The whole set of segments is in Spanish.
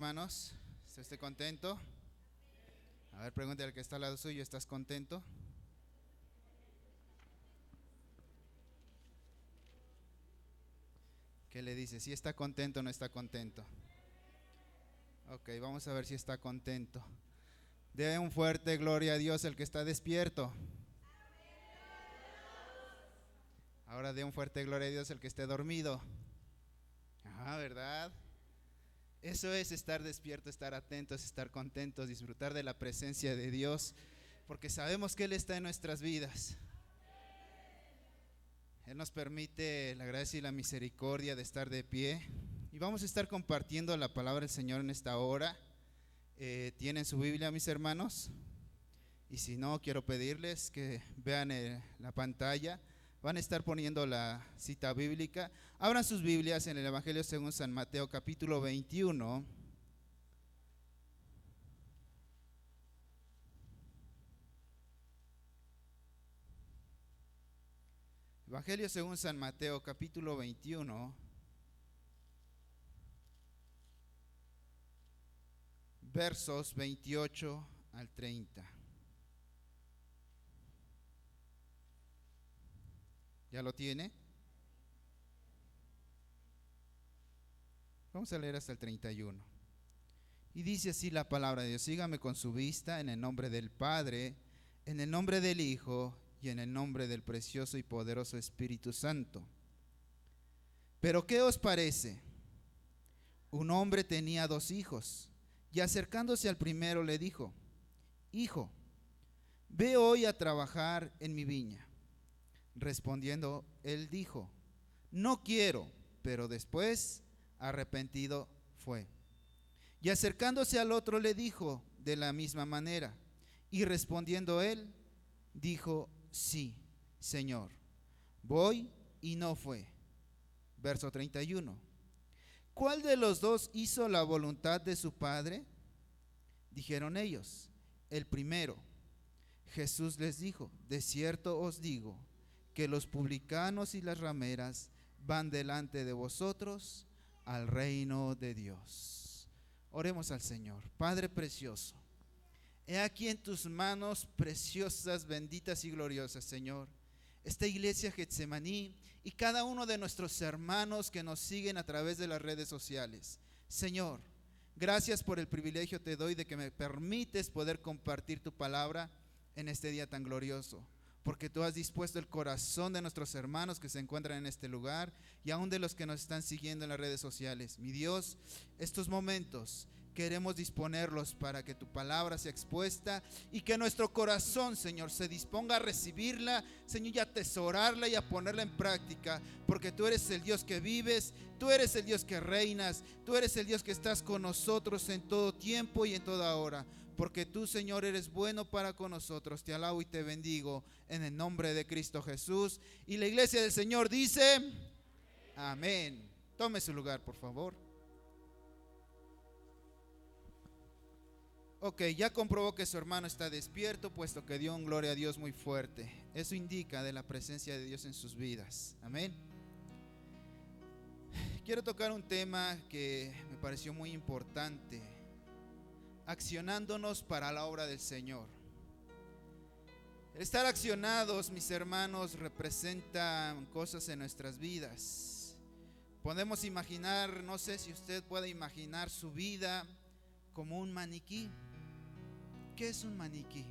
Hermanos, ¿está usted contento? A ver, pregúntale al que está al lado suyo, ¿estás contento? ¿Qué le dice? ¿Si está contento o no está contento? Ok, vamos a ver si está contento. Dé un fuerte gloria a Dios el que está despierto. Ahora dé un fuerte gloria a Dios el que esté dormido. Ajá, ¿verdad? Eso es estar despierto, estar atentos, estar contentos, disfrutar de la presencia de Dios, porque sabemos que Él está en nuestras vidas. Él nos permite la gracia y la misericordia de estar de pie. Y vamos a estar compartiendo la palabra del Señor en esta hora. ¿Tienen su Biblia, mis hermanos? Y si no, quiero pedirles que vean la pantalla. Van a estar poniendo la cita bíblica. Abran sus Biblias en el Evangelio según San Mateo, capítulo 21. Evangelio según San Mateo, capítulo 21, versos 28 al 30. ¿Ya lo tiene? Vamos a leer hasta el 31. Y dice así la palabra de Dios: sígame con su vista, en el nombre del Padre, en el nombre del Hijo y en el nombre del precioso y poderoso Espíritu Santo. Pero ¿qué os parece? Un hombre tenía 2 hijos, y acercándose al primero le dijo: Hijo, ve hoy a trabajar en mi viña. Respondiendo, él dijo: No quiero. Pero después, arrepentido fue. Y acercándose al otro le dijo de la misma manera. Y respondiendo él, dijo: Sí, Señor, voy, y no fue. Verso 31. ¿Cuál de los 2 hizo la voluntad de su padre? Dijeron ellos: el primero. Jesús les dijo: de cierto os digo, que los publicanos y las rameras van delante de vosotros al reino de Dios. Oremos al Señor. Padre precioso, he aquí en tus manos preciosas, benditas y gloriosas, Señor, esta iglesia Getsemaní y cada uno de nuestros hermanos que nos siguen a través de las redes sociales. Señor, gracias por el privilegio te doy de que me permites poder compartir tu palabra en este día tan glorioso, porque tú has dispuesto el corazón de nuestros hermanos que se encuentran en este lugar y aún de los que nos están siguiendo en las redes sociales. Mi Dios, estos momentos queremos disponerlos para que tu palabra sea expuesta y que nuestro corazón, Señor, se disponga a recibirla, Señor, y a atesorarla y a ponerla en práctica, porque tú eres el Dios que vives, tú eres el Dios que reinas, tú eres el Dios que estás con nosotros en todo tiempo y en toda hora. Porque tú, Señor, eres bueno para con nosotros. Te alabo y te bendigo en el nombre de Cristo Jesús. Y la iglesia del Señor dice: amén. Tome su lugar, por favor. Ok, ya comprobó que su hermano está despierto, puesto que dio un gloria a Dios muy fuerte. Eso indica de la presencia de Dios en sus vidas. Amén. Quiero tocar un tema que me pareció muy importante: accionándonos para la obra del Señor. El estar accionados, mis hermanos, representa cosas en nuestras vidas. Podemos imaginar, no sé si usted puede imaginar su vida como un maniquí. ¿Qué es un maniquí?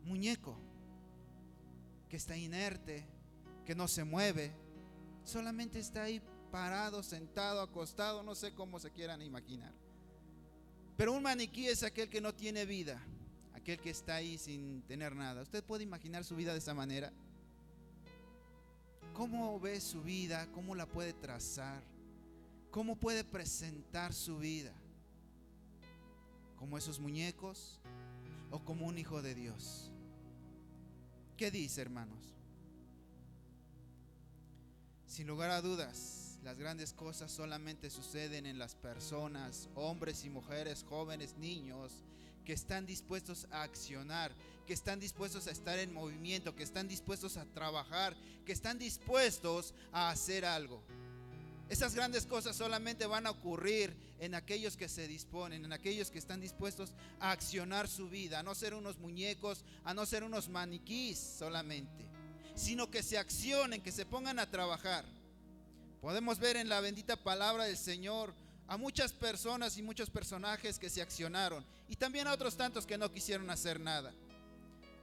Muñeco que está inerte, que no se mueve, solamente está ahí parado, sentado, acostado, no sé cómo se quieran imaginar. Pero un maniquí es aquel que no tiene vida, aquel que está ahí sin tener nada. ¿Usted puede imaginar su vida de esa manera? ¿Cómo ve su vida? ¿Cómo la puede trazar? ¿Cómo puede presentar su vida? ¿Como esos muñecos o como un hijo de Dios? ¿Qué dice, hermanos? Sin lugar a dudas, las grandes cosas solamente suceden en las personas, hombres y mujeres, jóvenes, niños, que están dispuestos a accionar, que están dispuestos a estar en movimiento, que están dispuestos a trabajar, que están dispuestos a hacer algo. Esas grandes cosas solamente van a ocurrir en aquellos que se disponen, en aquellos que están dispuestos a accionar su vida, a no ser unos muñecos, a no ser unos maniquís solamente, sino que se accionen, que se pongan a trabajar. Podemos ver en la bendita palabra del Señor a muchas personas y muchos personajes que se accionaron, y también a otros tantos que no quisieron hacer nada.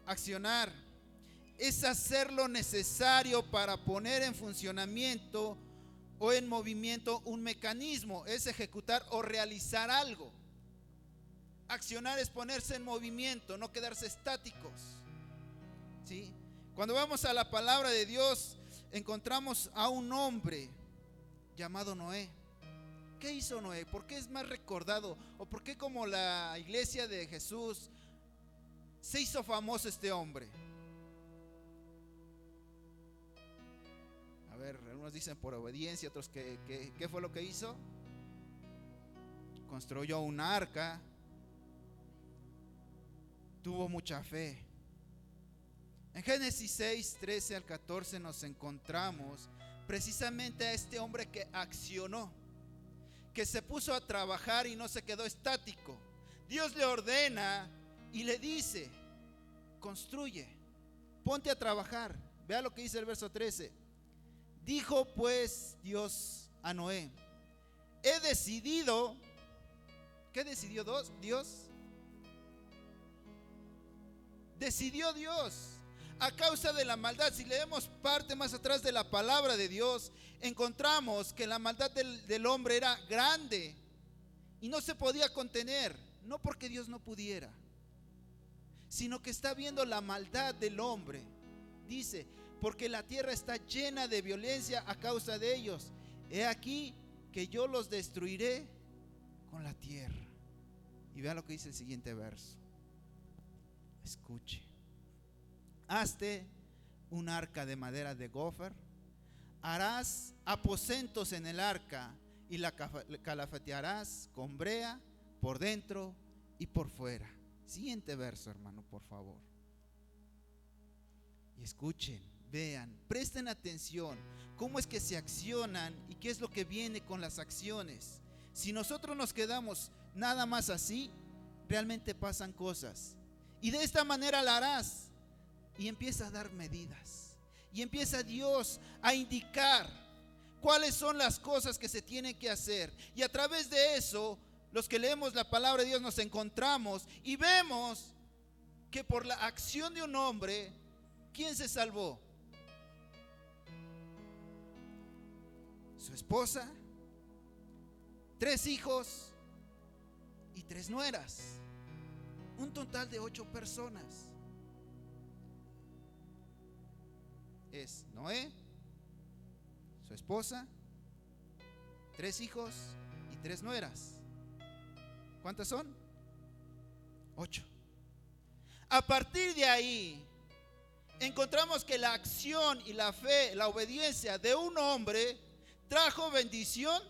Accionar es hacer lo necesario para poner en funcionamiento o en movimiento un mecanismo, es ejecutar o realizar algo. Accionar es ponerse en movimiento, no quedarse estáticos, ¿sí? Cuando vamos a la palabra de Dios, encontramos a un hombre llamado Noé. ¿Qué hizo Noé? ¿Por qué es más recordado? ¿O por qué, como la iglesia de Jesús, se hizo famoso este hombre? A ver, algunos dicen por obediencia, otros que ¿qué fue lo que hizo? Construyó un arca, tuvo mucha fe. En Génesis 6, 13 al 14 nos encontramos precisamente a este hombre que accionó, que se puso a trabajar y no se quedó estático. Dios le ordena y le dice: construye, ponte a trabajar. Vea lo que dice el verso 13. Dijo pues Dios a Noé: he decidido. ¿Qué decidió Dios? Decidió Dios, a causa de la maldad. Si leemos parte más atrás de la palabra de Dios, encontramos que la maldad del hombre era grande y no se podía contener, no porque Dios no pudiera, sino que está viendo la maldad del hombre. Dice: porque la tierra está llena de violencia a causa de ellos. He aquí que yo los destruiré con la tierra. Y vea lo que dice el siguiente verso. Escuche. Hazte un arca de madera de gofer, harás aposentos en el arca y la calafatearás con brea por dentro y por fuera. Siguiente verso, hermano, por favor. Y escuchen, vean, presten atención cómo es que se accionan y qué es lo que viene con las acciones. Si nosotros nos quedamos nada más así, realmente pasan cosas. Y de esta manera la harás. Y empieza a dar medidas. Y empieza Dios a indicar cuáles son las cosas que se tienen que hacer. Y a través de eso, los que leemos la palabra de Dios nos encontramos y vemos que por la acción de un hombre, ¿quién se salvó? Su esposa, 3 hijos y 3 nueras. Un total de 8 personas. Es Noé, su esposa, 3 hijos y 3 nueras. ¿Cuántas son? 8. A partir de ahí encontramos que la acción y la fe, la obediencia de un hombre trajo bendición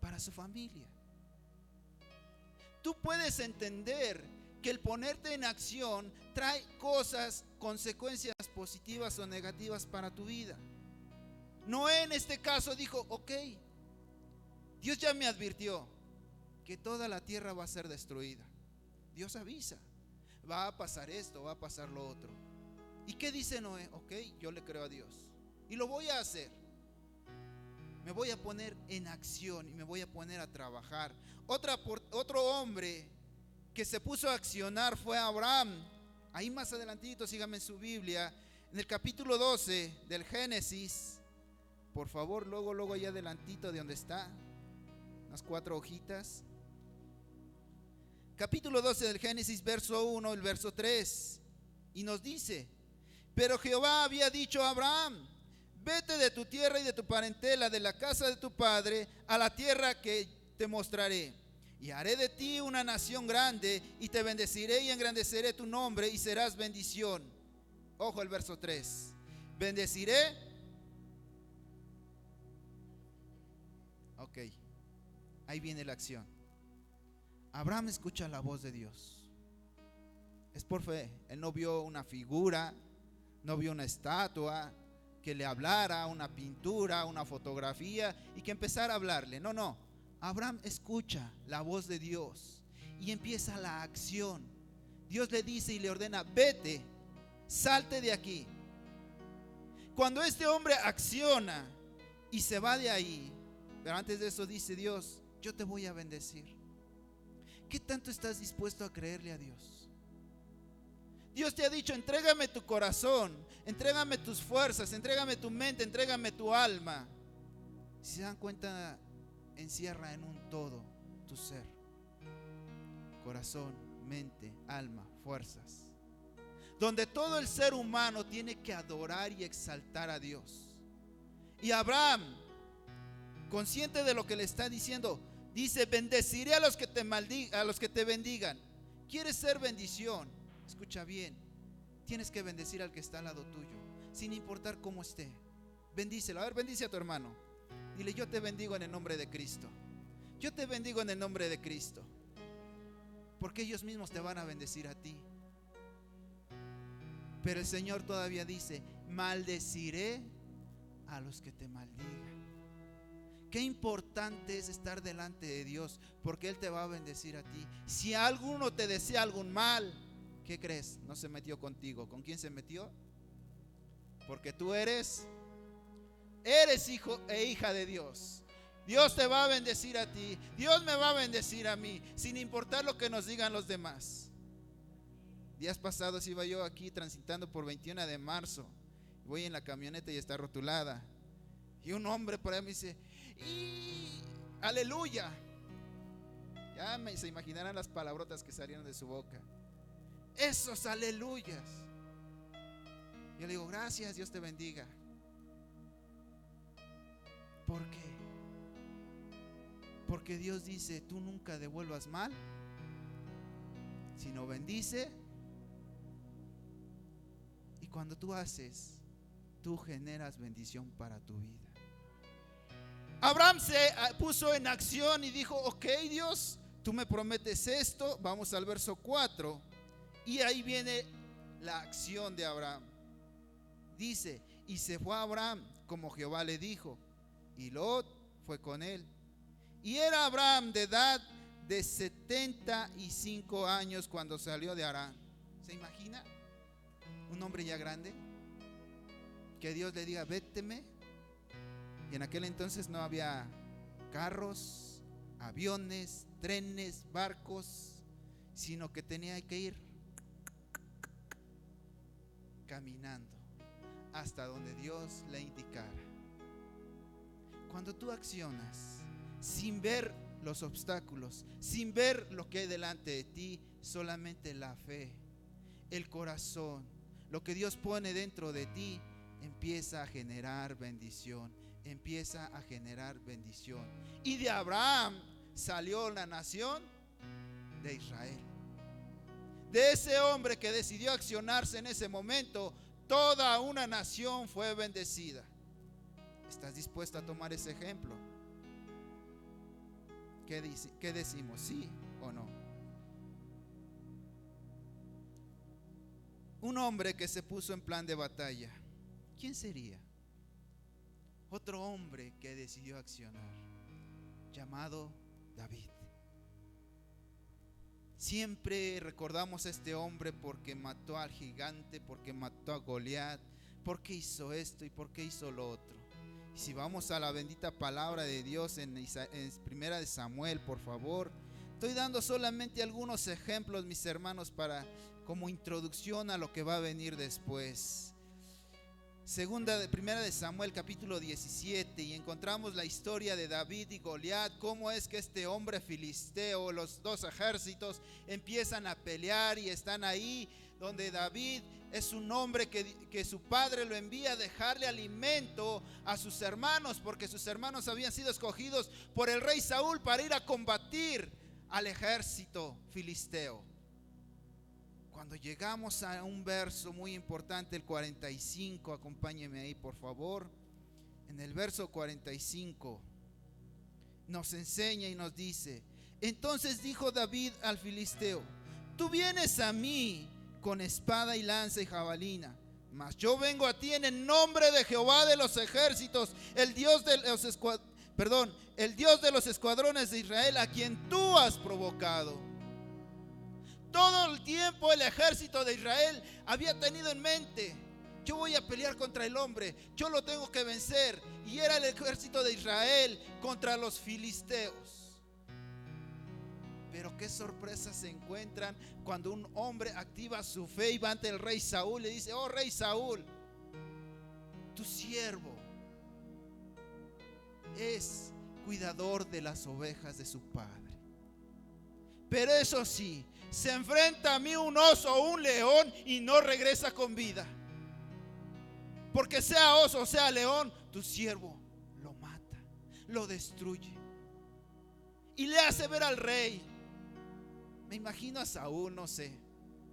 para su familia. Tú puedes entender que el ponerte en acción trae cosas, consecuencias positivas o negativas para tu vida. Noé en este caso dijo: ok, Dios ya me advirtió que toda la tierra va a ser destruida. Dios avisa, va a pasar esto, va a pasar lo otro. ¿Y qué dice Noé? Ok, yo le creo a Dios y lo voy a hacer. Me voy a poner en acción y me voy a poner a trabajar. Otro hombre que se puso a accionar fue Abraham. Ahí más adelantito, síganme en su Biblia, en el capítulo 12 del Génesis. Por favor, luego allá adelantito de donde está, unas 4 hojitas. Capítulo 12 del Génesis, verso 1, el verso 3. Y nos dice: pero Jehová había dicho a Abraham: vete de tu tierra y de tu parentela, de la casa de tu padre, a la tierra que te mostraré. Y haré de ti una nación grande, y te bendeciré y engrandeceré tu nombre, y serás bendición. Ojo el verso 3. Bendeciré. Ok, ahí viene la acción. Abraham escucha la voz de Dios. Es por fe. Él no vio una figura, no vio una estatua que le hablara, una pintura, una fotografía, y que empezara a hablarle. No. Abraham escucha la voz de Dios y empieza la acción. Dios le dice y le ordena: vete, salte de aquí. Cuando este hombre acciona y se va de ahí, pero antes de eso dice Dios: yo te voy a bendecir. ¿Qué tanto estás dispuesto a creerle a Dios? Dios te ha dicho: entrégame tu corazón, entrégame tus fuerzas, entrégame tu mente, entrégame tu alma. Si se dan cuenta, encierra en un todo tu ser: corazón, mente, alma, fuerzas, donde todo el ser humano tiene que adorar y exaltar a Dios. Y Abraham, consciente de lo que le está diciendo, dice: bendeciré a los que te maldigan, a los que te bendigan. ¿Quieres ser bendición? Escucha bien, tienes que bendecir al que está al lado tuyo, sin importar cómo esté. Bendícelo. A ver, bendice a tu hermano. Dile: yo te bendigo en el nombre de Cristo. Yo te bendigo en el nombre de Cristo. Porque ellos mismos te van a bendecir a ti. Pero el Señor todavía dice: maldeciré a los que te maldigan. Qué importante es estar delante de Dios, porque Él te va a bendecir a ti. Si alguno te desea algún mal, ¿qué crees? No se metió contigo. ¿Con quién se metió? Porque tú eres hijo e hija de Dios. Dios te va a bendecir a ti, Dios me va a bendecir a mí, sin importar lo que nos digan los demás. Días pasados iba yo aquí transitando por 21 de marzo. Voy en la camioneta y está rotulada. Y un hombre por ahí me dice: aleluya. Ya se imaginarán las palabrotas que salieron de su boca. Esos aleluyas. Yo le digo: gracias, Dios te bendiga. ¿Por qué? Porque Dios dice: tú nunca devuelvas mal, sino bendice. Y cuando tú haces, tú generas bendición para tu vida. Abraham se puso en acción y dijo: ok, Dios, tú me prometes esto. Vamos al verso 4. Y ahí viene la acción de Abraham. Dice: y se fue Abraham como Jehová le dijo, y Lot fue con él. Y era Abraham de edad de 75 años cuando salió de Harán. ¿Se imagina? Un hombre ya grande, que Dios le diga: véteme. Y en aquel entonces no había carros, aviones, trenes, barcos, sino que tenía que ir caminando hasta donde Dios le indicara. Cuando tú accionas sin ver los obstáculos, sin ver lo que hay delante de ti, solamente la fe, el corazón, lo que Dios pone dentro de ti, empieza a generar bendición, empieza a generar bendición. Y de Abraham salió la nación de Israel. De ese hombre que decidió accionarse en ese momento, toda una nación fue bendecida. ¿Estás dispuesto a tomar ese ejemplo? ¿Qué decimos? ¿Sí o no? Un hombre que se puso en plan de batalla, ¿quién sería? Otro hombre que decidió accionar, llamado David. Siempre recordamos a este hombre porque mató al gigante, porque mató a Goliat, porque hizo esto y porque hizo lo otro. Y si vamos a la bendita palabra de Dios en Primera de Samuel, por favor. Estoy dando solamente algunos ejemplos, mis hermanos, como introducción a lo que va a venir después. Primera de Samuel, capítulo 17, y encontramos la historia de David y Goliat. Cómo es que este hombre filisteo, los dos ejércitos empiezan a pelear y están ahí, donde David es un hombre que su padre lo envía a dejarle alimento a sus hermanos, porque sus hermanos habían sido escogidos por el rey Saúl para ir a combatir al ejército filisteo. Cuando llegamos a un verso muy importante, el 45, acompáñeme ahí por favor. En el verso 45 nos enseña y nos dice: entonces dijo David al filisteo: tú vienes a mí con espada y lanza y jabalina, Mas yo vengo a ti en el nombre de Jehová de los ejércitos, el Dios de los escuadrones de Israel, a quien tú has provocado. Todo el tiempo el ejército de Israel había tenido en mente: yo voy a pelear contra el hombre, yo lo tengo que vencer. Y era el ejército de Israel contra los filisteos. Pero qué sorpresas se encuentran cuando un hombre activa su fe y va ante el rey Saúl y le dice: oh rey Saúl, tu siervo es cuidador de las ovejas de su padre. Pero eso sí, se enfrenta a mí un oso o un león y no regresa con vida. Porque sea oso o sea león, tu siervo lo mata, lo destruye. Y le hace ver al rey. Me imagino a Saúl, no sé: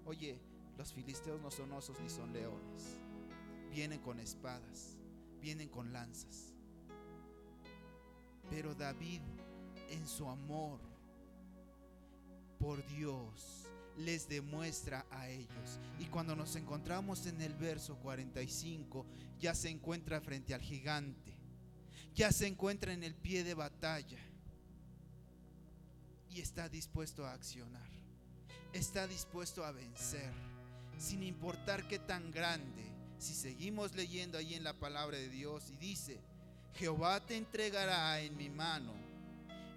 oye, los filisteos no son osos ni son leones. Vienen con espadas, vienen con lanzas. Pero David, en su amor por Dios, les demuestra a ellos. Y cuando nos encontramos en el verso 45, ya se encuentra frente al gigante, ya se encuentra en el pie de batalla y está dispuesto a accionar, está dispuesto a vencer, sin importar qué tan grande. Si seguimos leyendo ahí en la palabra de Dios, y dice: Jehová te entregará en mi mano,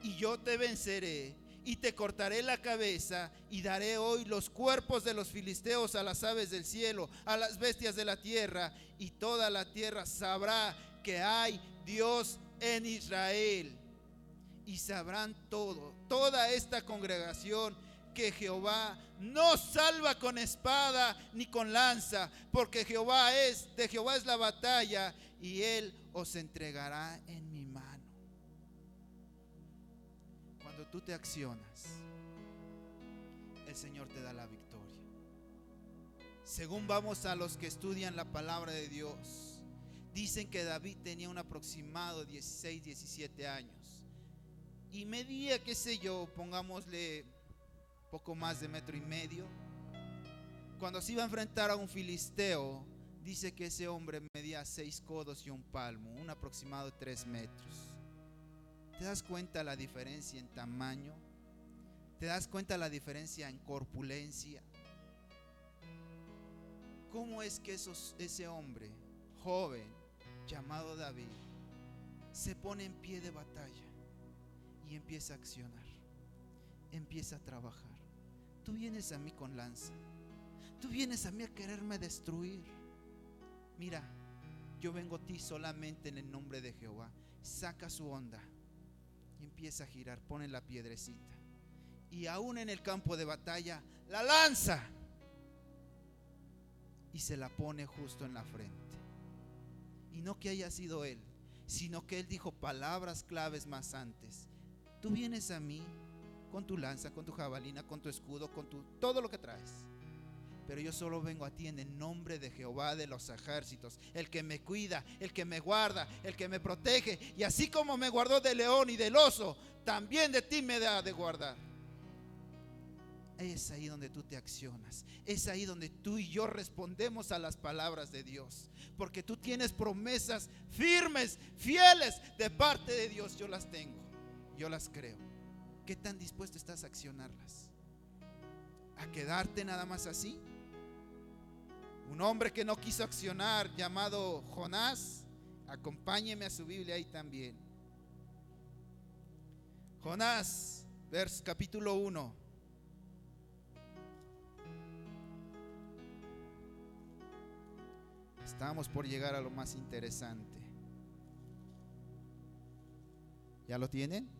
y yo te venceré, y te cortaré la cabeza, y daré hoy los cuerpos de los filisteos a las aves del cielo, a las bestias de la tierra, y toda la tierra sabrá que hay Dios en Israel. Y sabrán toda esta congregación, que Jehová no salva con espada ni con lanza, porque de Jehová es la batalla, y Él os entregará en mi mano. Cuando tú te accionas, el Señor te da la victoria. Según vamos a los que estudian la palabra de Dios, dicen que David tenía un aproximado 16, 17 años. Y medía, qué sé yo, pongámosle poco más de 1,5 metros. Cuando se iba a enfrentar a un filisteo, dice que ese hombre medía 6 codos y un palmo, un aproximado de 3 metros. ¿Te das cuenta la diferencia en tamaño? ¿Te das cuenta la diferencia en corpulencia? ¿Cómo es que ese hombre joven llamado David se pone en pie de batalla y empieza a accionar, empieza a trabajar? Tú vienes a mí con lanza, tú vienes a mí a quererme destruir. Mira, yo vengo a ti solamente en el nombre de Jehová. Saca su honda y empieza a girar, pone la piedrecita, y aún en el campo de batalla la lanza, y se la pone justo en la frente. Y no que haya sido él, sino que él dijo palabras claves más antes: tú vienes a mí con tu lanza, con tu jabalina, con tu escudo, con todo lo que traes, pero yo solo vengo a ti en el nombre de Jehová de los ejércitos, el que me cuida, el que me guarda, el que me protege. Y así como me guardó del león y del oso, también de ti me da de guardar. Es ahí donde tú te accionas, es ahí donde tú y yo respondemos a las palabras de Dios, porque tú tienes promesas firmes, fieles de parte de Dios. Yo las tengo, yo las creo. ¿Qué tan dispuesto estás a accionarlas? ¿A quedarte nada más así? Un hombre que no quiso accionar, llamado Jonás. Acompáñeme a su Biblia ahí también. Jonás, capítulo 1. Estamos por llegar a lo más interesante. ¿Ya lo tienen?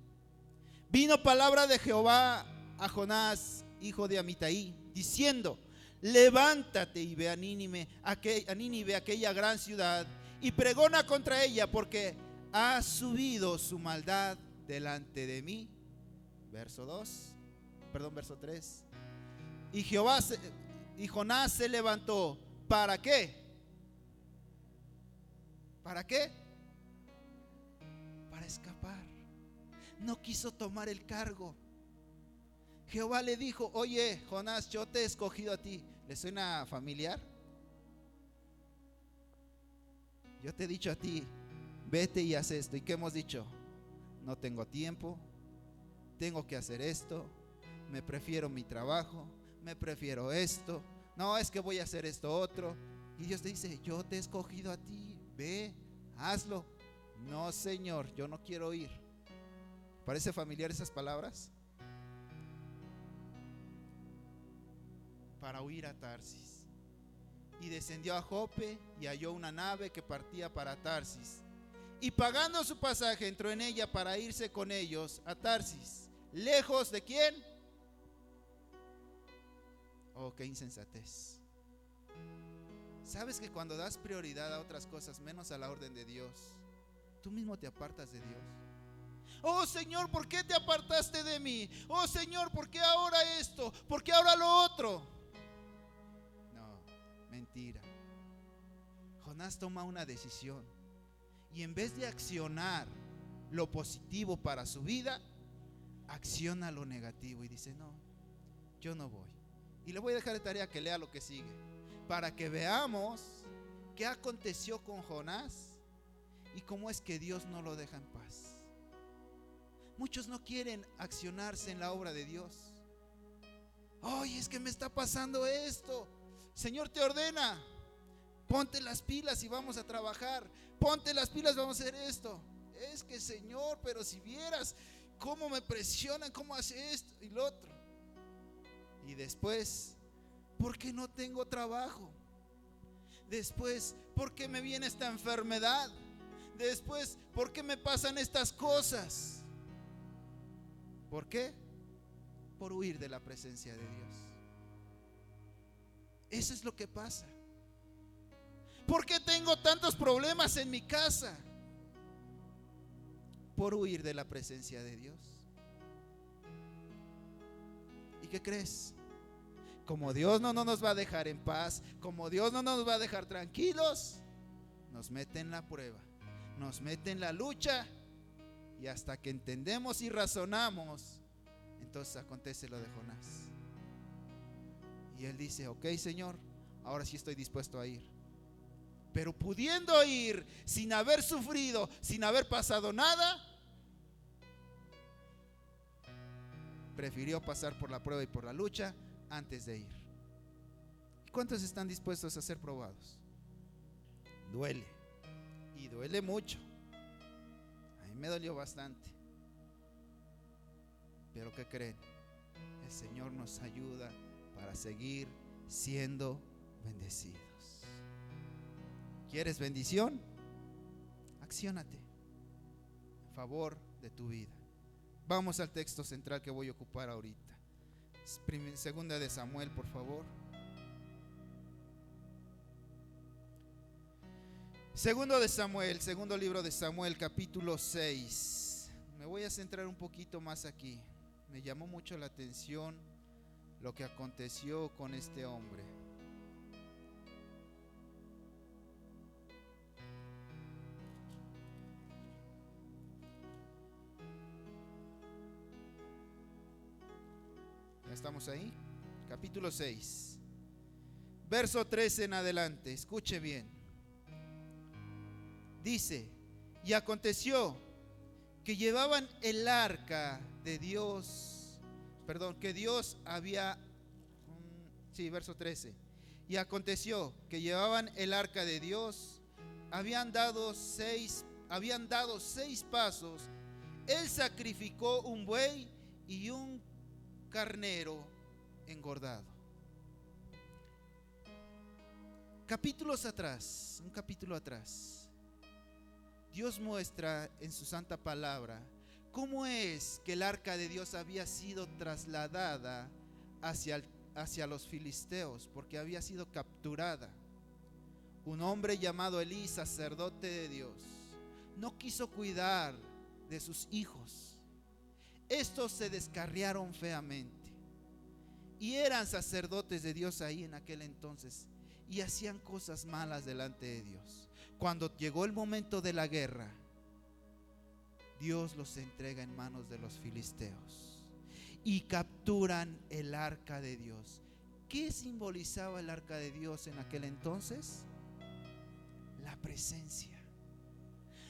Vino palabra de Jehová a Jonás, hijo de Amitai, diciendo: levántate y ve a Nínive, aquella gran ciudad, y pregona contra ella, porque ha subido su maldad delante de mí. Verso 3. Y Jonás se levantó. ¿Para qué? ¿Para qué? Para escapar. No quiso tomar el cargo. Jehová le dijo: oye, Jonás, yo te he escogido a ti. ¿Le suena familiar? Yo te he dicho a ti, vete y haz esto. ¿Y qué hemos dicho? No tengo tiempo, tengo que hacer esto, me prefiero mi trabajo, me prefiero esto, no, es que voy a hacer esto otro. Y Dios te dice, yo te he escogido a ti, ve, hazlo. No, Señor, yo no quiero ir. ¿Parece familiar esas palabras? Para huir a Tarsis. Y descendió a Jope y halló una nave que partía para Tarsis. Y pagando su pasaje entró en ella para irse con ellos a Tarsis. ¿Lejos de quién? Oh, qué insensatez. ¿Sabes que cuando das prioridad a otras cosas menos a la orden de Dios, tú mismo te apartas de Dios? Oh Señor, ¿por qué te apartaste de mí? Oh Señor, ¿por qué ahora esto? ¿Por qué ahora lo otro? No, mentira. Jonás toma una decisión y en vez de accionar lo positivo para su vida, acciona lo negativo y dice, no, yo no voy. Y le voy a dejar de tarea que lea lo que sigue, para que veamos qué aconteció con Jonás y cómo es que Dios no lo deja en paz. Muchos no quieren accionarse en la obra de Dios. Ay, es que me está pasando esto. Señor te ordena, ponte las pilas y vamos a trabajar. Ponte las pilas, vamos a hacer esto. Es que Señor, pero si vieras cómo me presionan, cómo hace esto y lo otro. Y después, ¿por qué no tengo trabajo? Después, ¿por qué me viene esta enfermedad? Después, ¿por qué me pasan estas cosas? ¿Por qué? Por huir de la presencia de Dios. Eso es lo que pasa. ¿Por qué tengo tantos problemas en mi casa? Por huir de la presencia de Dios. ¿Y qué crees? Como Dios no nos va a dejar en paz, como Dios no nos va a dejar tranquilos, nos mete en la prueba, nos mete en la lucha. Y hasta que entendemos y razonamos, entonces acontece lo de Jonás. Y él dice, ok Señor, ahora sí estoy dispuesto a ir. Pero pudiendo ir sin haber sufrido, sin haber pasado nada, prefirió pasar por la prueba y por la lucha antes de ir. ¿Y cuántos están dispuestos a ser probados? Duele, y duele mucho. Me dolió bastante. Pero ¿qué creen? El Señor nos ayuda para seguir siendo bendecidos. ¿Quieres bendición? Acciónate en favor de tu vida. Vamos al texto central que voy a ocupar ahorita. Segunda de Samuel, por favor. Segundo libro de Samuel, capítulo 6. Me voy a centrar un poquito más aquí. Me llamó mucho la atención lo que aconteció con este hombre. ¿Ya estamos ahí? Capítulo 6, verso 13 en adelante. Escuche bien. Dice, y aconteció que llevaban el arca de Dios, que Dios había, verso 13. Y aconteció que llevaban el arca de Dios, habían dado 6 pasos, él sacrificó un buey y un carnero engordado. Un capítulo atrás, Dios muestra en su santa palabra cómo es que el arca de Dios había sido trasladada hacia los filisteos, porque había sido capturada. Un hombre llamado Elí, sacerdote de Dios, no quiso cuidar de sus hijos. Estos se descarriaron feamente y eran sacerdotes de Dios ahí en aquel entonces y hacían cosas malas delante de Dios. Cuando llegó el momento de la guerra, Dios los entrega en manos de los filisteos y capturan el arca de Dios. ¿Qué simbolizaba el arca de Dios en aquel entonces? La presencia.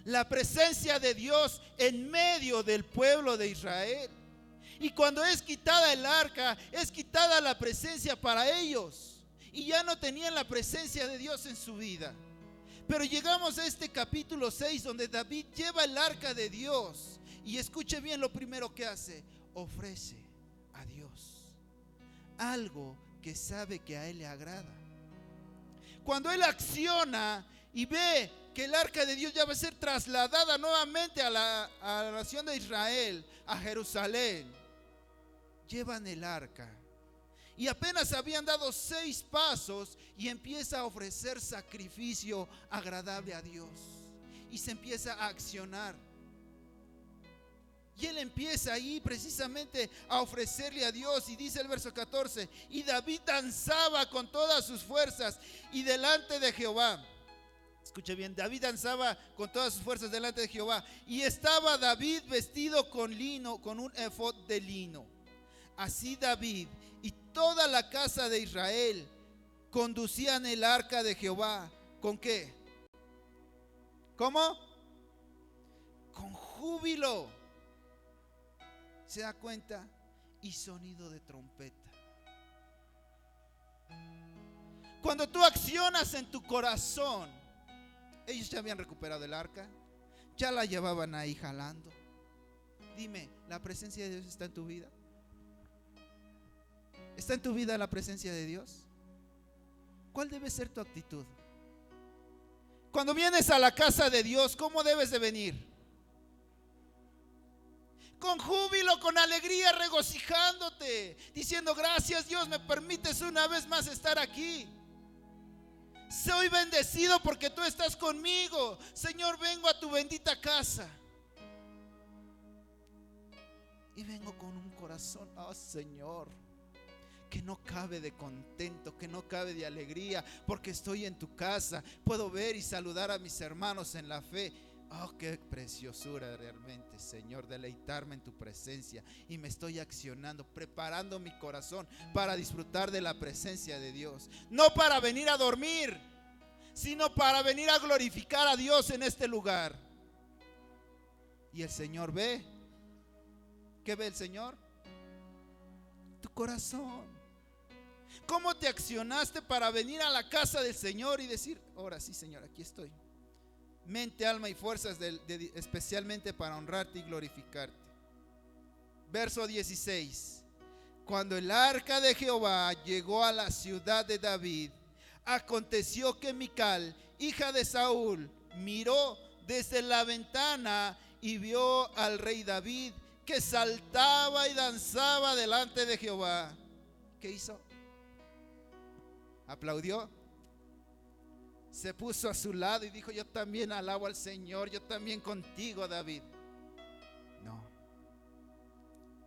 La presencia de Dios en medio del pueblo de Israel. Y cuando es quitada el arca, es quitada la presencia para ellos. Y ya no tenían la presencia de Dios en su vida. Pero llegamos a este capítulo 6 donde David lleva el arca de Dios. Y escuche bien lo primero que hace. Ofrece a Dios algo que sabe que a Él le agrada. Cuando Él acciona y ve que el arca de Dios ya va a ser trasladada nuevamente a la nación de Israel, a Jerusalén, llevan el arca. Y apenas habían dado 6 pasos y empieza a ofrecer sacrificio agradable a Dios. Y se empieza a accionar. Y él empieza ahí precisamente a ofrecerle a Dios. Y dice el verso 14: y David danzaba con todas sus fuerzas y delante de Jehová. Escuche bien, David danzaba con todas sus fuerzas delante de Jehová. Y estaba David vestido con lino, con un efod de lino. Así David y toda la casa de Israel conducían el arca de Jehová. ¿Con qué? ¿Cómo? Con júbilo. ¿Se da cuenta? Y sonido de trompeta. Cuando tú accionas en tu corazón, ellos ya habían recuperado el arca, ya la llevaban ahí jalando. Dime, ¿la presencia de Dios está en tu vida? ¿Está en tu vida la presencia de Dios? ¿Cuál debe ser tu actitud? Cuando vienes a la casa de Dios, ¿cómo debes de venir? Con júbilo, con alegría, regocijándote, diciendo: gracias Dios, me permites una vez más estar aquí. Soy bendecido porque tú estás conmigo. Señor, vengo a tu bendita casa. Y vengo con un corazón, oh Señor, que no cabe de contento, que no cabe de alegría, porque estoy en tu casa. Puedo ver y saludar a mis hermanos en la fe. Oh, qué preciosura realmente, Señor, deleitarme en tu presencia. Y me estoy accionando, preparando mi corazón para disfrutar de la presencia de Dios. No para venir a dormir, sino para venir a glorificar a Dios en este lugar. Y el Señor ve. ¿Qué ve el Señor? Tu corazón. ¿Cómo te accionaste para venir a la casa del Señor y decir: ahora sí, Señor, aquí estoy? Mente, alma y fuerzas especialmente para honrarte y glorificarte. Verso 16. Cuando el arca de Jehová llegó a la ciudad de David, aconteció que Mical, hija de Saúl, miró desde la ventana y vio al rey David que saltaba y danzaba delante de Jehová. ¿Qué hizo? ¿Aplaudió? Se puso a su lado y dijo: yo también alabo al Señor, yo también contigo, David. No.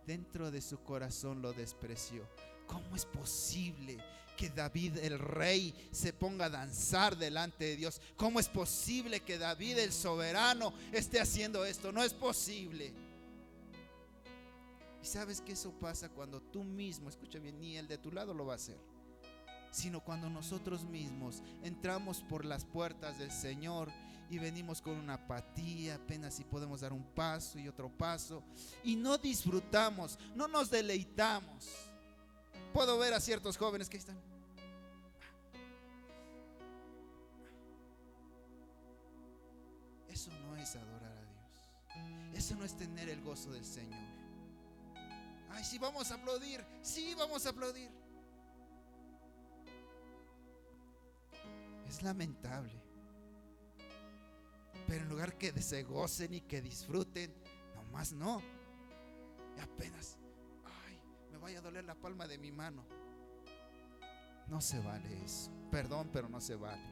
Dentro de su corazón lo despreció. ¿Cómo es posible que David el rey se ponga a danzar delante de Dios? ¿Cómo es posible que David el soberano esté haciendo esto? No es posible. Y sabes que eso pasa cuando tú mismo, escucha bien, ni el de tu lado lo va a hacer, sino cuando nosotros mismos entramos por las puertas del Señor y venimos con una apatía, apenas si podemos dar un paso y otro paso, y no disfrutamos, no nos deleitamos. Puedo ver a ciertos jóvenes que están: eso no es adorar a Dios, eso no es tener el gozo del Señor. Ay, sí, vamos a aplaudir, sí, vamos a aplaudir. Es lamentable, pero en lugar que se gocen y que disfruten, nomás no. Y apenas, ay, me vaya a doler la palma de mi mano. No se vale eso. Perdón, pero no se vale.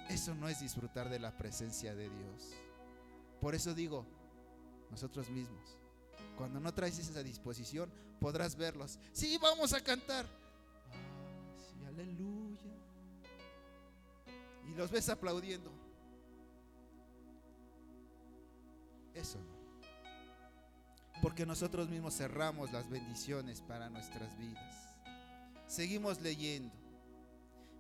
Eso no es disfrutar de la presencia de Dios. Por eso digo, nosotros mismos, cuando no traes esa disposición, podrás verlos. Sí, vamos a cantar. Sí, aleluya. Y los ves aplaudiendo. Eso no. Porque nosotros mismos cerramos las bendiciones para nuestras vidas. Seguimos leyendo.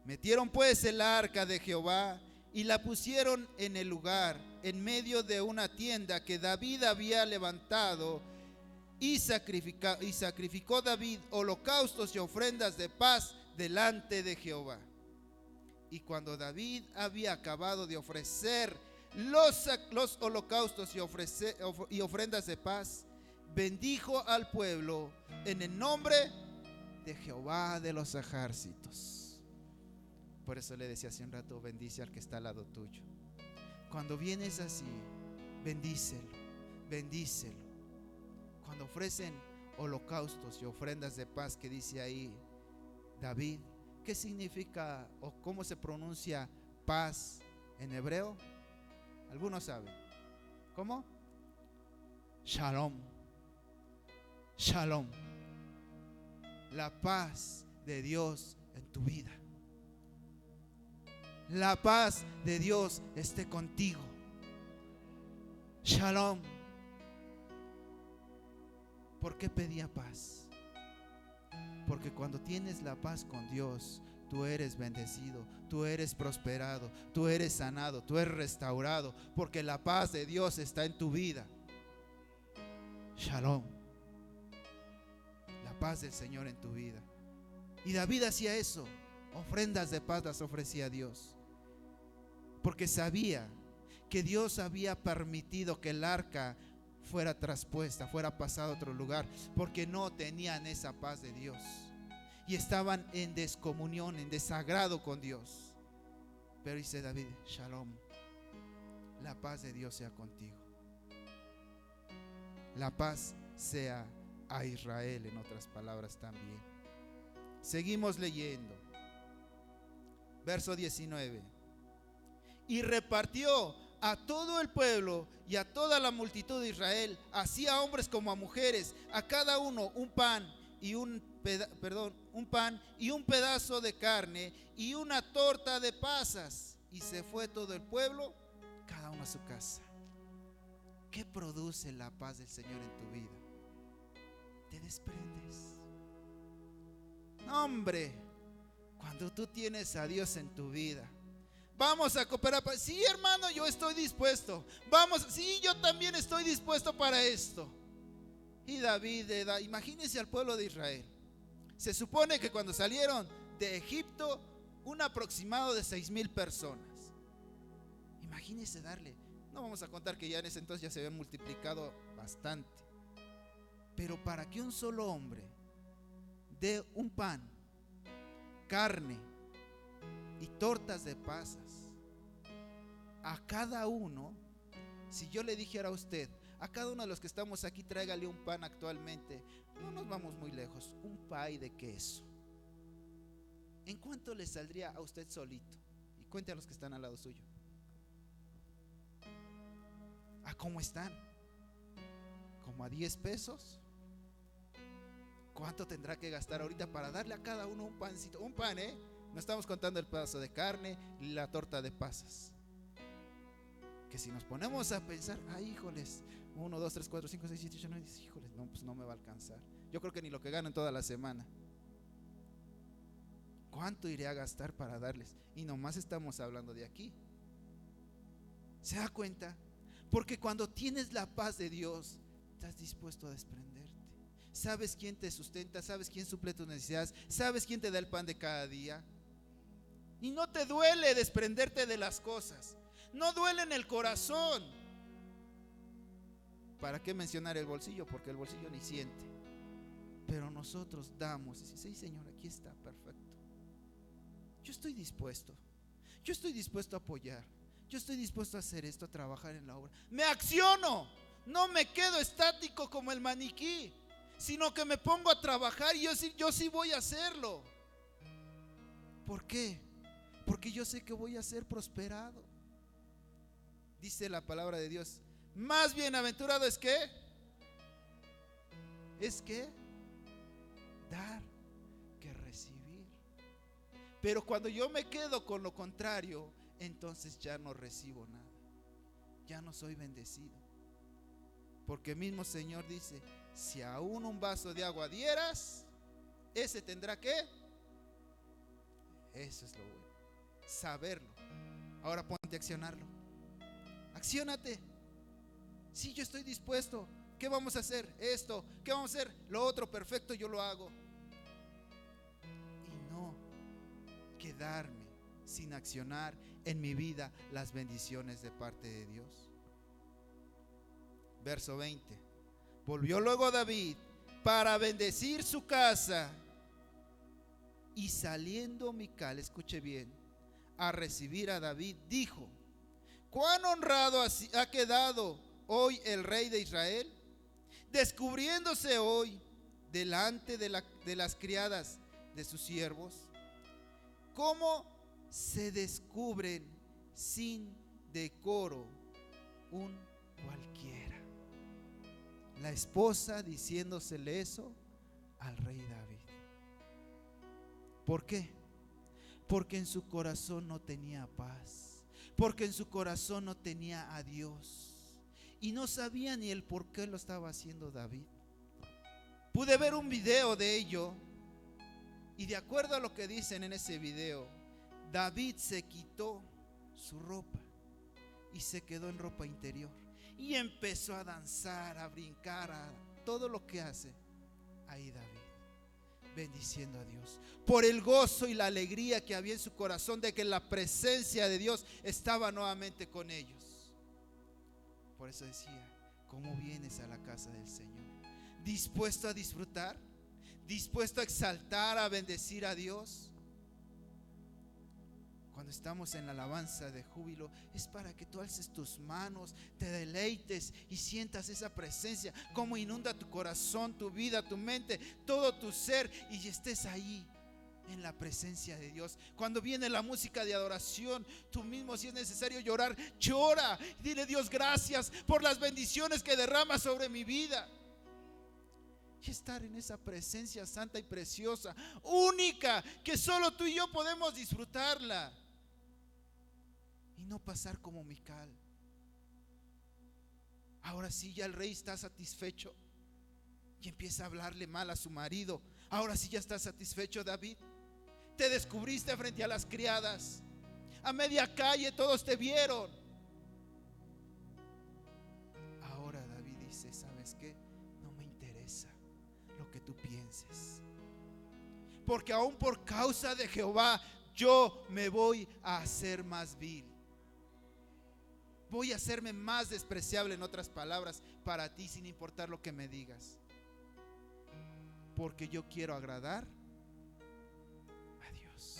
Metieron pues el arca de Jehová y la pusieron en el lugar, en medio de una tienda que David había levantado, y sacrificó David holocaustos y ofrendas de paz delante de Jehová. Y cuando David había acabado de ofrecer los holocaustos y ofrendas de paz, bendijo al pueblo en el nombre de Jehová de los ejércitos. Por eso le decía hace un rato, bendice al que está al lado tuyo. Cuando vienes así, bendícelo, bendícelo. Cuando ofrecen holocaustos y ofrendas de paz, que dice ahí David, ¿qué significa o cómo se pronuncia paz en hebreo? ¿Algunos saben? ¿Cómo? Shalom. Shalom. La paz de Dios en tu vida. La paz de Dios esté contigo. Shalom. ¿Por qué pedía paz? Porque cuando tienes la paz con Dios, tú eres bendecido, tú eres prosperado, tú eres sanado, tú eres restaurado, porque la paz de Dios está en tu vida. Shalom. La paz del Señor en tu vida. Y David hacía eso. Ofrendas de paz las ofrecía a Dios, porque sabía que Dios había permitido que el arca fuera traspuesta, fuera pasada a otro lugar, porque no tenían esa paz de Dios y estaban en descomunión, en desagrado con Dios. Pero dice David, Shalom, la paz de Dios sea contigo, la paz sea a Israel, en otras palabras también. Seguimos leyendo, verso 19. Y repartió a todo el pueblo y a toda la multitud de Israel, así a hombres como a mujeres, a cada uno un pan y un pedazo de carne y una torta de pasas. Y se fue todo el pueblo, cada uno a su casa. ¿Qué produce la paz del Señor en tu vida? Te desprendes. No, hombre, cuando tú tienes a Dios en tu vida, vamos a cooperar. Sí, hermano, yo estoy dispuesto. Vamos, sí, yo también estoy dispuesto para esto. Y David, imagínense al pueblo de Israel. Se supone que cuando salieron de Egipto, un aproximado de 6,000 personas. Imagínense darle. No vamos a contar que ya en ese entonces ya se había multiplicado bastante. Pero para que un solo hombre dé un pan, carne y tortas de pasas a cada uno, si yo le dijera a usted, a cada uno de los que estamos aquí, tráigale un pan actualmente, no nos vamos muy lejos, un pay de queso, ¿en cuánto le saldría a usted solito? Y cuente a los que están al lado suyo. ¿A cómo están? ¿Como a 10 pesos? ¿Cuánto tendrá que gastar ahorita para darle a cada uno un pancito? Un pan, no estamos contando el pedazo de carne y la torta de pasas. Que si nos ponemos a pensar, ay, híjoles, 1, 2, 3, 4, 5, 6, 7, 8, 9, 10, híjoles, no, pues no me va a alcanzar. Yo creo que ni lo que gano en toda la semana. ¿Cuánto iré a gastar para darles? Y nomás estamos hablando de aquí. ¿Se da cuenta? Porque cuando tienes la paz de Dios, estás dispuesto a desprenderte. Sabes quién te sustenta, sabes quién suple tus necesidades, sabes quién te da el pan de cada día. Y no te duele desprenderte de las cosas, no duele en el corazón. ¿Para qué mencionar el bolsillo? Porque el bolsillo ni siente. Pero nosotros damos y decimos, sí, Señor, aquí está, perfecto. Yo estoy dispuesto a apoyar, yo estoy dispuesto a hacer esto, a trabajar en la obra. Me acciono, no me quedo estático como el maniquí, sino que me pongo a trabajar y yo sí voy a hacerlo. ¿Por qué? Porque yo sé que voy a ser prosperado. Dice la palabra de Dios, más bienaventurado es que dar que recibir. Pero cuando yo me quedo con lo contrario, entonces ya no recibo nada, ya no soy bendecido. Porque el mismo Señor dice, si aún un vaso de agua dieras, ese tendrá que, eso es lo bueno, saberlo, Ahora ponte a accionarlo. Acciónate. Sí, yo estoy dispuesto. ¿Qué vamos a hacer? Esto. ¿Qué vamos a hacer? Lo otro. Perfecto, yo lo hago. Y no quedarme sin accionar en mi vida las bendiciones de parte de Dios. Verso 20. Volvió luego David para bendecir su casa, y saliendo Mical, escuche bien, a recibir a David, dijo: cuán honrado ha quedado hoy el rey de Israel, descubriéndose hoy delante de las criadas de sus siervos. ¿Cómo se descubren sin decoro un cualquiera? La esposa diciéndosele eso al rey David. ¿Por qué? Porque en su corazón no tenía paz, porque en su corazón no tenía a Dios, y no sabía ni el por qué lo estaba haciendo David. Pude ver un video de ello, y de acuerdo a lo que dicen en ese video, David se quitó su ropa y se quedó en ropa interior y empezó a danzar, a brincar, a todo lo que hace ahí David, bendiciendo a Dios por el gozo y la alegría que había en su corazón de que la presencia de Dios estaba nuevamente con ellos. Por eso decía: ¿cómo vienes a la casa del Señor? ¿Dispuesto a disfrutar? ¿Dispuesto a exaltar, a bendecir a Dios? Cuando estamos en la alabanza de júbilo, es para que tú alces tus manos, te deleites y sientas esa presencia, como inunda tu corazón, tu vida, tu mente, todo tu ser, y estés ahí en la presencia de Dios. Cuando viene la música de adoración, tú mismo, si es necesario llorar, llora. Dile: Dios, gracias por las bendiciones que derramas sobre mi vida. Y estar en esa presencia santa y preciosa, única, que solo tú y yo podemos disfrutarla. Y no pasar como Mical. Ahora sí, ya el rey está satisfecho y empieza a hablarle mal a su marido. Ahora sí ya está satisfecho David. Te descubriste frente a las criadas, a media calle todos te vieron. Ahora David dice: ¿sabes qué? No me interesa lo que tú pienses, porque aún por causa de Jehová yo me voy a hacer más vil. Voy a hacerme más despreciable, en otras palabras, para ti, sin importar lo que me digas, porque yo quiero agradar a Dios.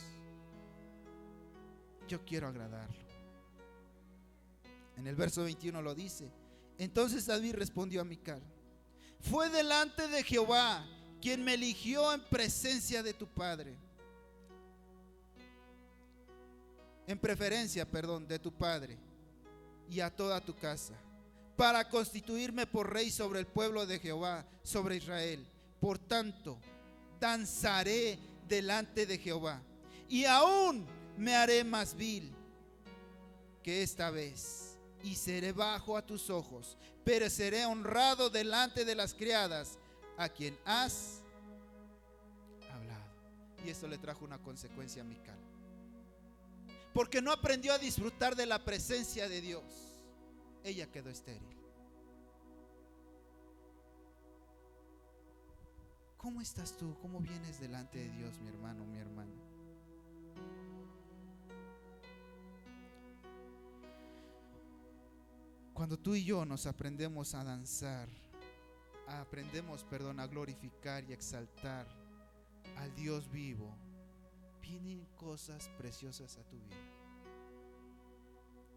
Yo quiero agradarlo. En el verso 21 lo dice: entonces David respondió a Mical: fue delante de Jehová quien me eligió en presencia de tu padre, en preferencia, de tu padre y a toda tu casa, para constituirme por rey sobre el pueblo de Jehová, sobre Israel. Por tanto, danzaré delante de Jehová, y aún me haré más vil que esta vez, y seré bajo a tus ojos, pero seré honrado delante de las criadas a quien has hablado. Y esto le trajo una consecuencia a Mical, porque no aprendió a disfrutar de la presencia de Dios. Ella quedó estéril. ¿Cómo estás tú? ¿Cómo vienes delante de Dios, mi hermano, mi hermana? Cuando tú y yo nos aprendemos a danzar, aprendemos a glorificar y exaltar al Dios vivo, vienen cosas preciosas a tu vida.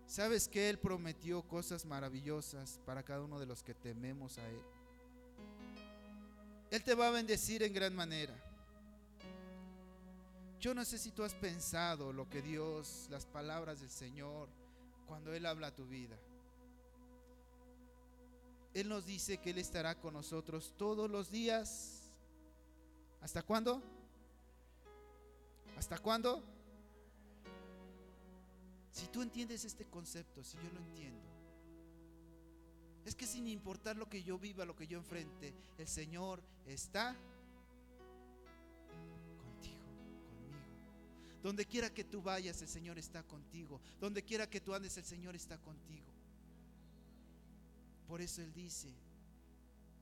¿Sabes que Él prometió cosas maravillosas para cada uno de los que tememos a Él? Él te va a bendecir en gran manera. Yo no sé si tú has pensado lo que Dios, las palabras del Señor, cuando Él habla a tu vida. Él nos dice que Él estará con nosotros todos los días. ¿Hasta cuándo? ¿Hasta cuándo? Si tú entiendes este concepto, si yo lo entiendo, es que sin importar lo que yo viva, lo que yo enfrente, el Señor está contigo, conmigo. Donde quiera que tú vayas, el Señor está contigo. Donde quiera que tú andes, el Señor está contigo. Por eso Él dice,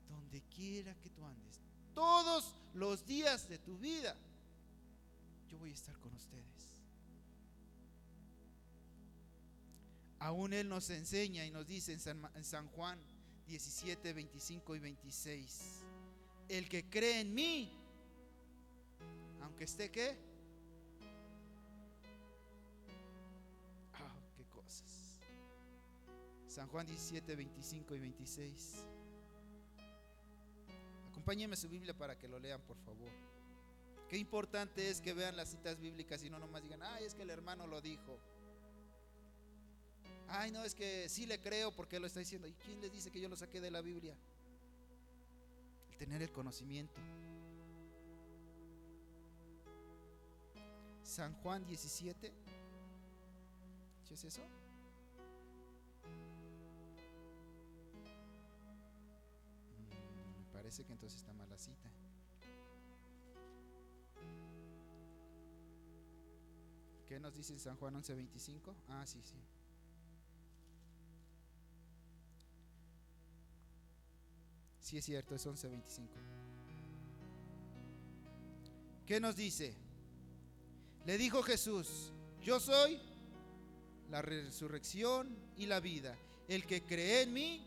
donde quiera que tú andes, todos los días de tu vida, yo voy a estar con ustedes. Aún Él nos enseña y nos dice en San Juan 17, 25 y 26, el que cree en mí, aunque esté ¿qué? Qué cosas. San Juan 17, 25 y 26. Acompáñenme su Biblia para que lo lean, por favor. Qué importante es que vean las citas bíblicas y no nomás digan, ay, es que el hermano lo dijo. Ay, no, es que sí le creo porque lo está diciendo. ¿Y quién les dice que yo lo saqué de la Biblia? El tener el conocimiento. San Juan 17. ¿Sí es eso? Me parece que entonces está mal la cita. ¿Qué nos dice San Juan 11:25? Ah, sí. Sí es cierto, es 11:25. ¿Qué nos dice? Le dijo Jesús, yo soy la resurrección y la vida. El que cree en mí,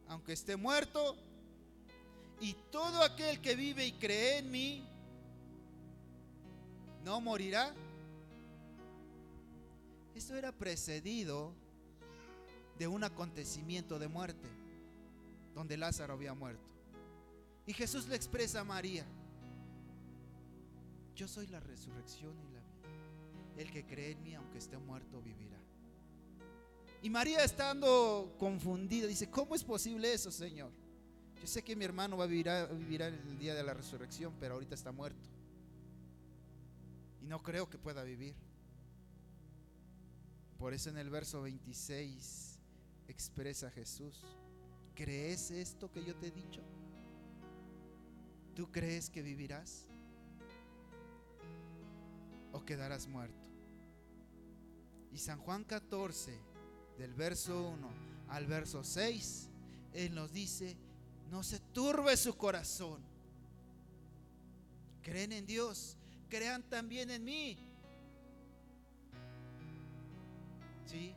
aunque esté muerto, y todo aquel que vive y cree en mí, no morirá. Esto era precedido de un acontecimiento de muerte, donde Lázaro había muerto. Y Jesús le expresa a María, yo soy la resurrección y la vida. El que cree en mí, aunque esté muerto, vivirá. Y María, estando confundida, dice, ¿cómo es posible eso, Señor? Yo sé que mi hermano va a vivir el día de la resurrección, pero ahorita está muerto. Y no creo que pueda vivir. Por eso en el verso 26 expresa Jesús, ¿crees esto que yo te he dicho? ¿Tú crees que vivirás? ¿O quedarás muerto? Y San Juan 14, del verso 1 al verso 6, Él nos dice, no se turbe su corazón. Creen en Dios, crean también en mí. ¿Sí?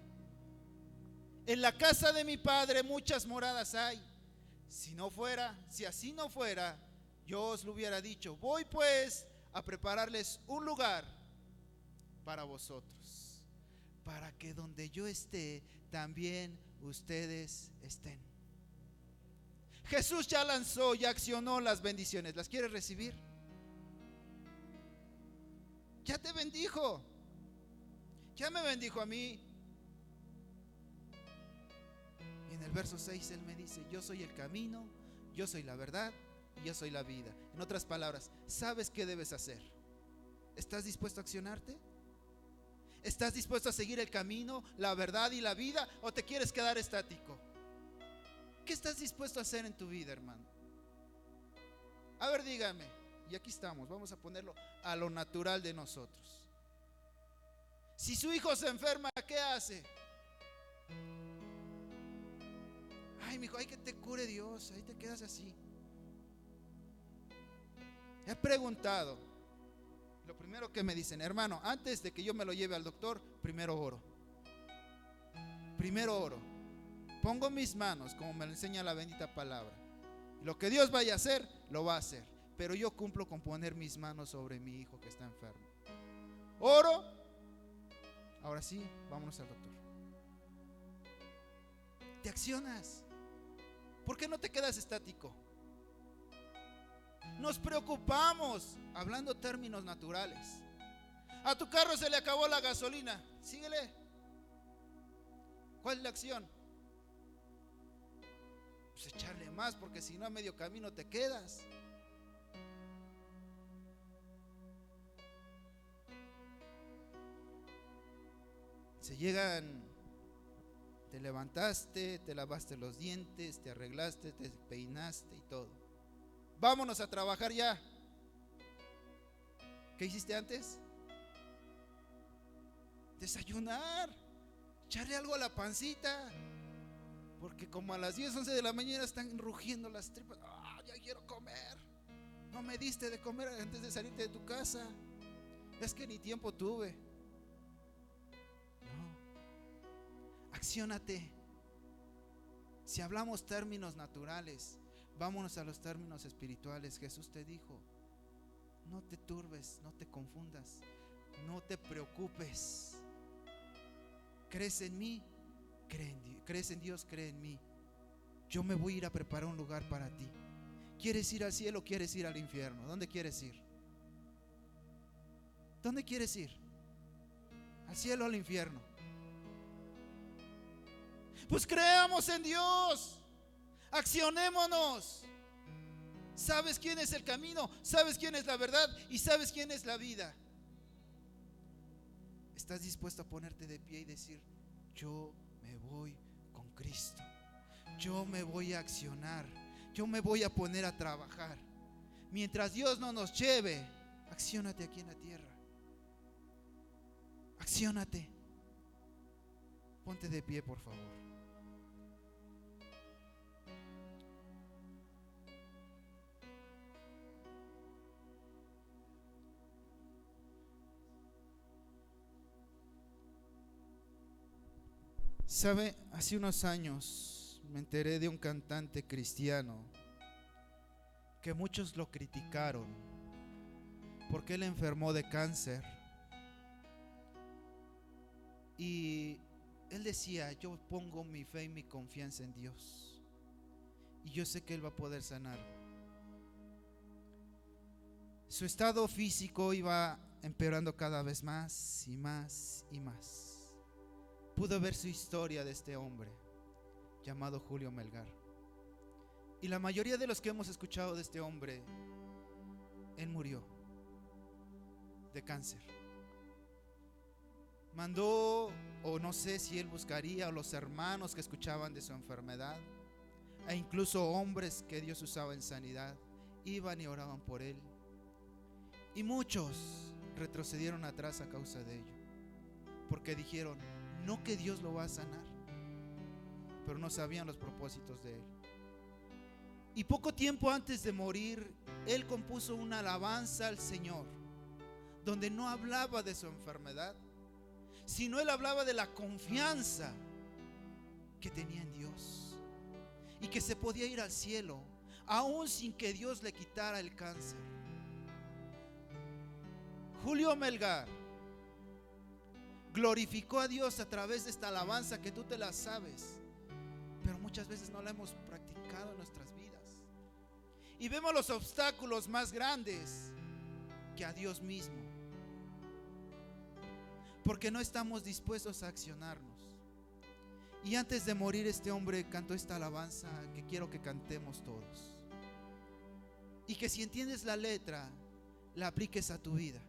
En la casa de mi Padre muchas moradas hay. Si así no fuera, yo os lo hubiera dicho. Voy pues a prepararles un lugar para vosotros, para que donde yo esté, también ustedes estén. Jesús ya lanzó, ya accionó las bendiciones. ¿Las quieres recibir? Ya te bendijo. Ya me bendijo a mí. Y en el verso 6 Él me dice, yo soy el camino, yo soy la verdad y yo soy la vida. En otras palabras, ¿sabes qué debes hacer? ¿Estás dispuesto a accionarte? ¿Estás dispuesto a seguir el camino, la verdad y la vida? ¿O te quieres quedar estático? ¿Qué estás dispuesto a hacer en tu vida, hermano? A ver, dígame. Y aquí estamos, vamos a ponerlo a lo natural de nosotros. Si su hijo se enferma, ¿qué hace? Ay, mi hijo, hay que te cure Dios. Ahí te quedas así. He preguntado. Lo primero que me dicen, hermano, antes de que yo me lo lleve al doctor, primero oro. Primero oro. Pongo mis manos, como me lo enseña la bendita palabra. Lo que Dios vaya a hacer, lo va a hacer. Pero yo cumplo con poner mis manos sobre mi hijo que está enfermo. Oro. Ahora sí, vámonos al doctor. Te accionas. ¿Por qué no te quedas estático? Nos preocupamos, hablando términos naturales. A tu carro se le acabó la gasolina, síguele. ¿Cuál es la acción? Pues echarle más, porque si no a medio camino te quedas. Se llegan, te levantaste, te lavaste los dientes, te arreglaste, te peinaste y todo. Vámonos a trabajar ya. ¿Qué hiciste antes? desayunar, echarle algo a la pancita, porque como a las 10, 11 de la mañana están rugiendo las tripas. Ya quiero comer. No me diste de comer antes de salirte de tu casa. Es que ni tiempo tuve. No. Acciónate. Si hablamos términos naturales, vámonos a los términos espirituales. Jesús te dijo: no te turbes, no te confundas, no te preocupes. ¿Crees en mí? ¿Crees en Dios? Cree en mí. Yo me voy a ir a preparar un lugar para ti. ¿Quieres ir al cielo o quieres ir al infierno? ¿Dónde quieres ir? ¿Dónde quieres ir? ¿Al cielo o al infierno? Pues creamos en Dios. Accionémonos. ¿Sabes quién es el camino? ¿Sabes quién es la verdad? ¿Y sabes quién es la vida? ¿Estás dispuesto a ponerte de pie y decir: yo me voy con Cristo? Yo me voy a accionar. Yo me voy a poner a trabajar. Mientras Dios no nos lleve, acciónate aquí en la tierra. Acciónate. Ponte de pie, por favor. ¿Sabe? Hace unos años me enteré de un cantante cristiano que muchos lo criticaron porque él enfermó de cáncer. Y él decía: yo pongo mi fe y mi confianza en Dios, y yo sé que Él va a poder sanar. Su estado físico iba empeorando cada vez más y más y más. Pudo ver su historia de este hombre llamado Julio Melgar. Y la mayoría de los que hemos escuchado de este hombre, él murió de cáncer. Mandó, o no sé si él buscaría, o los hermanos que escuchaban de su enfermedad, e incluso hombres que Dios usaba en sanidad, iban y oraban por él. Y muchos retrocedieron atrás a causa de ello, porque dijeron: no, que Dios lo va a sanar, pero no sabían los propósitos de él. Y poco tiempo antes de morir, él compuso una alabanza al Señor, donde no hablaba de su enfermedad, sino él hablaba de la confianza que tenía en Dios, y que se podía ir al cielo aún sin que Dios le quitara el cáncer. Julio Melgar glorificó a Dios a través de esta alabanza que tú te la sabes, pero muchas veces no la hemos practicado en nuestras vidas. Y vemos los obstáculos más grandes que a Dios mismo, porque no estamos dispuestos a accionarnos. Y antes de morir, este hombre cantó esta alabanza que quiero que cantemos todos, y que si entiendes la letra, la apliques a tu vida.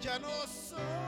Ya no soy